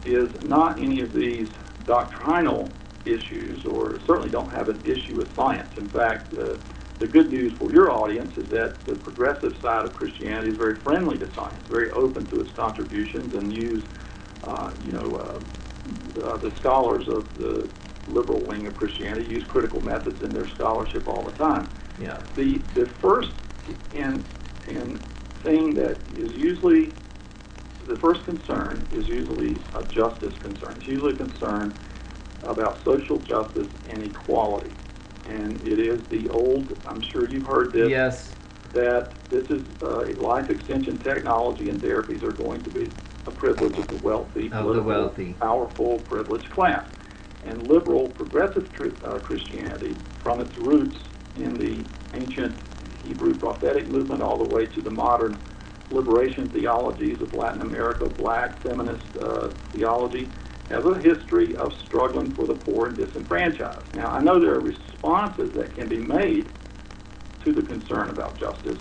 is not any of these doctrinal issues, or certainly don't have an issue with science. In fact, the good news for your audience is that the progressive side of Christianity is very friendly to science, very open to its contributions, and use, the scholars of the liberal wing of Christianity use critical methods in their scholarship all the time. Yeah. The first thing that is usually, the first concern is usually a justice concern. It's usually a concern about social justice and equality. And it is the old, I'm sure you've heard this, yes, that this is life extension technology and therapies are going to be a privilege of the wealthy, powerful, privileged class. And liberal, progressive Christianity, from its roots in the ancient Hebrew prophetic movement all the way to the modern liberation theologies of Latin America, black feminist theology, has a history of struggling for the poor and disenfranchised. Now, I know there are responses that can be made to the concern about justice,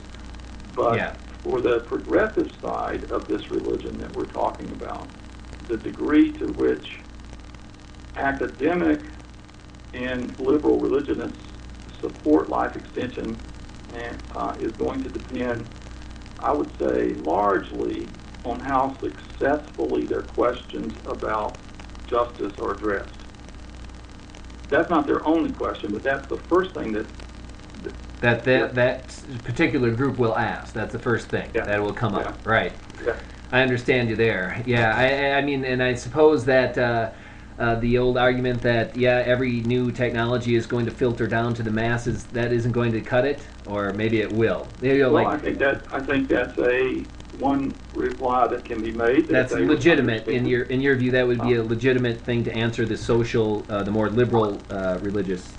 but for the progressive side of this religion that we're talking about, the degree to which academic and liberal religionists support life extension is going to depend, I would say, largely on how successfully their questions about justice are addressed. That's not their only question, but that's the first thing that particular group will ask. That's the first thing that will come up. Right. Yeah. I understand you there. Yeah, I mean, and I suppose that the old argument that every new technology is going to filter down to the masses, that isn't going to cut it, or maybe it will. I think that's a one reply that can be made. That's legitimate in your view. That would be a legitimate thing to answer the social, the more liberal religious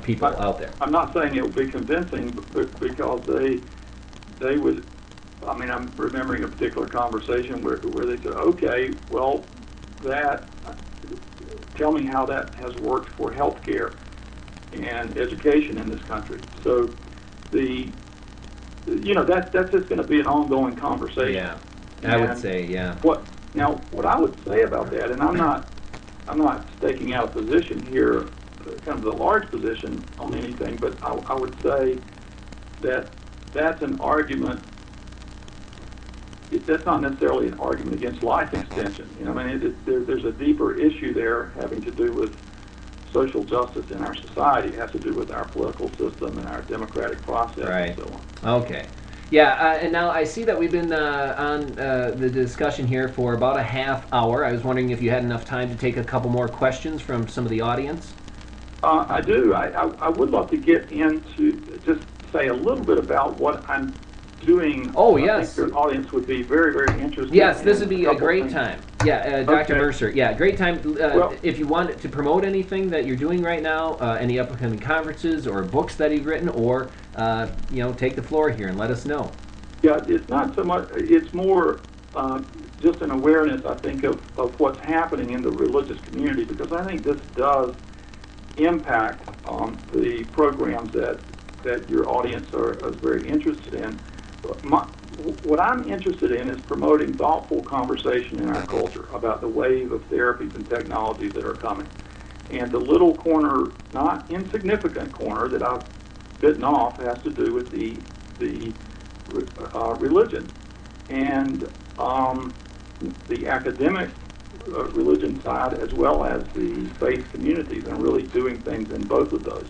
people out there. I'm not saying it would be convincing, but because they would. I mean, I'm remembering a particular conversation where they said, "Okay, well, tell me how that has worked for healthcare and education in this country." So that's just going to be an ongoing conversation. Yeah, I would say, yeah. What I would say about that, and I'm not staking out a position here, kind of the large position on anything, but I would say that that's an argument. That's not necessarily an argument against life extension. I mean, there's a deeper issue there having to do with social justice in our society. It has to do with our political system and our democratic process and so on. Okay. Yeah, and now I see that we've been on the discussion here for about a half hour. I was wondering if you had enough time to take a couple more questions from some of the audience. I do. I would love to get into, just say a little bit about what I'm doing. Oh, I think your audience would be very, very interested. Yes, this would be a great time. Yeah, Dr. Okay. Mercer. Yeah, great time. If you want to promote anything that you're doing right now, any upcoming conferences or books that you've written, or take the floor here and let us know. Yeah, it's not so much. It's more just an awareness, I think, of what's happening in the religious community, because I think this does impact the programs that your audience is very interested in. What I'm interested in is promoting thoughtful conversation in our culture about the wave of therapies and technologies that are coming. And the little corner, not insignificant corner that I've bitten off, has to do with the religion and the academic religion side, as well as the faith communities, and really doing things in both of those.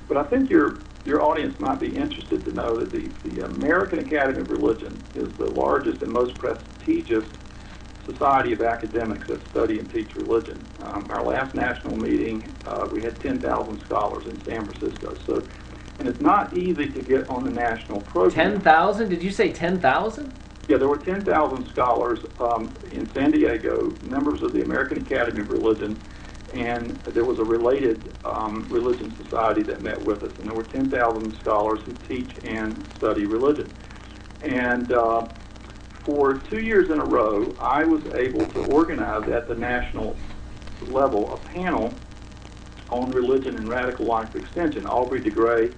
But I think your audience might be interested to know that the American Academy of Religion is the largest and most prestigious society of academics that study and teach religion. Our last national meeting, we had 10,000 scholars in San Francisco. And it's not easy to get on the national program. 10,000? Did you say 10,000? Yeah, there were 10,000 scholars in San Diego, members of the American Academy of Religion, and there was a related religion society that met with us, and there were 10,000 scholars who teach and study religion. And for 2 years in a row, I was able to organize at the national level a panel on religion and radical life extension. Aubrey de Grey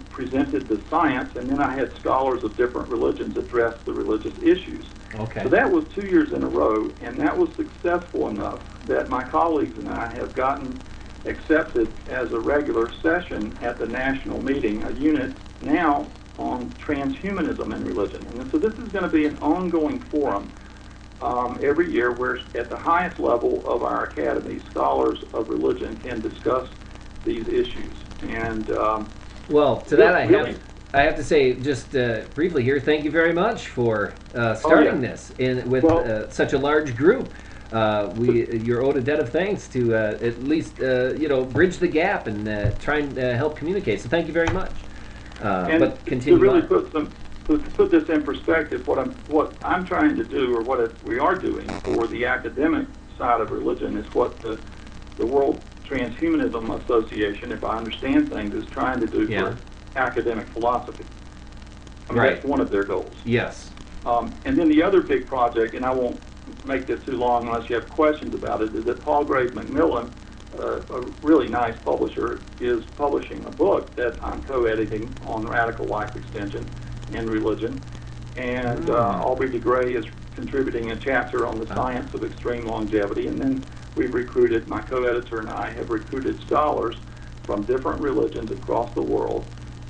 presented the science, and then I had scholars of different religions address the religious issues. Okay. So that was 2 years in a row, and that was successful enough that my colleagues and I have gotten accepted as a regular session at the national meeting, a unit now on transhumanism and religion. And so this is going to be an ongoing forum every year where at the highest level of our academy, scholars of religion can discuss these issues. And well, to that I have to say just briefly here, thank you very much for starting this with such a large group. You're owed a debt of thanks to at least bridge the gap and try and help communicate. So thank you very much. But continue to really on. put this in perspective, what I'm trying to do, or what we are doing for the academic side of religion, is what the World Transhumanism Association, if I understand things, is trying to do for academic philosophy. I mean, that's one of their goals. Yes. And then the other big project, and I won't make this too long unless you have questions about it, is that Paul Grave Macmillan, a really nice publisher, is publishing a book that I'm co-editing on radical life extension and religion. And Aubrey de Grey is contributing a chapter on the science of extreme longevity. And then we've recruited, my co-editor and I have recruited scholars from different religions across the world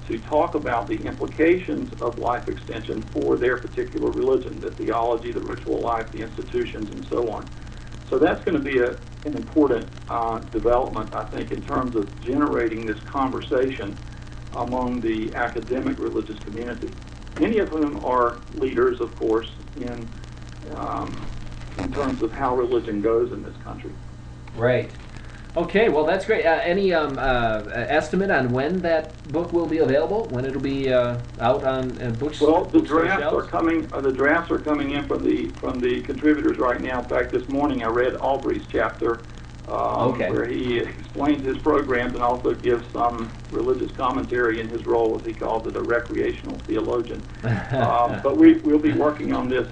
to talk about the implications of life extension for their particular religion, the theology, the ritual life, the institutions, and so on. So that's going to be an important development, I think, in terms of generating this conversation among the academic religious community, many of whom are leaders, of course, in terms of how religion goes in this country. Right. Okay, well, that's great. Any estimate on when that book will be available? When it'll be out on books? Well, the drafts are coming. The drafts are coming in from the contributors right now. In fact, this morning I read Aubrey's chapter, where he explains his programs and also gives some religious commentary in his role, as he calls it, a recreational theologian. But we'll be working on this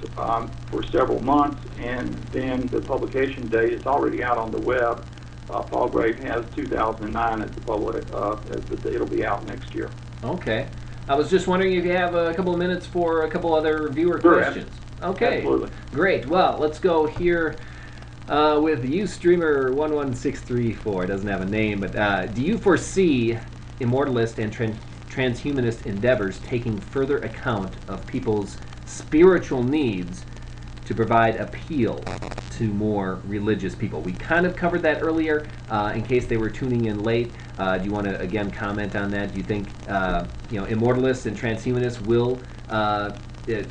for several months, and then the publication date is already out on the web. Paul Grave has 2009 as the public. It'll be out next year. Okay. I was just wondering if you have a couple of minutes for a couple other viewer questions. Okay. Absolutely. Great. Well, let's go here with Ustreamer11634. It doesn't have a name, but do you foresee immortalist and transhumanist endeavors taking further account of people's spiritual needs to provide appeal to more religious people? We kind of covered that earlier. In case they were tuning in late, do you want to again comment on that? Do you think immortalists and transhumanists will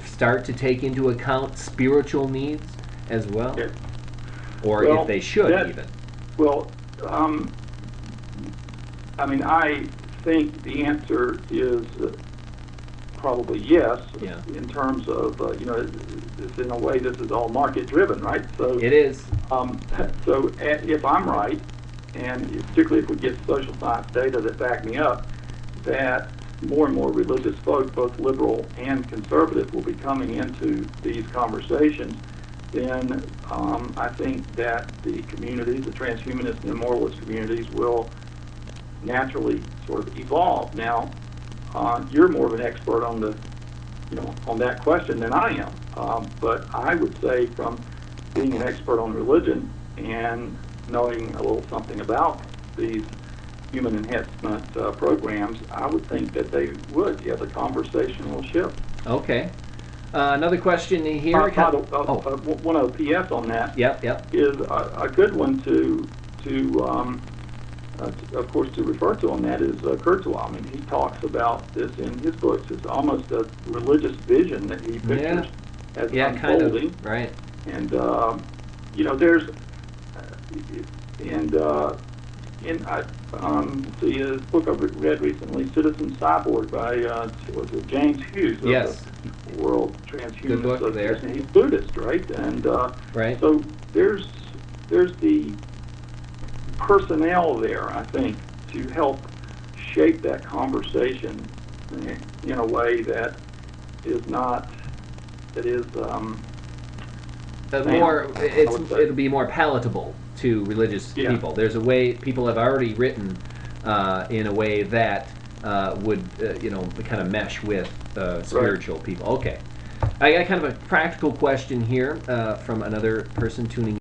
start to take into account spiritual needs as well, or if they should even? Well, I mean, I think the answer is probably yes. Yeah. In terms of in a way, this is all market driven, right? So it is. So if I'm right, and particularly if we get social science data that back me up, that more and more religious folk, both liberal and conservative, will be coming into these conversations, then I think that the communities, the transhumanist and immortalist communities, will naturally sort of evolve. Now, you're more of an expert on on that question than I am. But I would say, from being an expert on religion and knowing a little something about these human enhancement programs, I would think that they would. Yeah, the conversation will shift. Okay. Another question here. One other PS on that. Yep. Is a good one to of course, to refer to on that is Kurzweil. I mean, he talks about this in his books. It's almost a religious vision that he pictures as unfolding. Kind of, right. And there's this book I read recently, Citizen Cyborg by was it James Hughes? Yes. Of the World Transhumanist Good book Association. there. He's Buddhist, right? And right. So there's the personnel there, I think, to help shape that conversation in a way that is it'll be more palatable to religious people. There's a way people have already written in a way that would kind of mesh with spiritual people. Okay. I got kind of a practical question here from another person tuning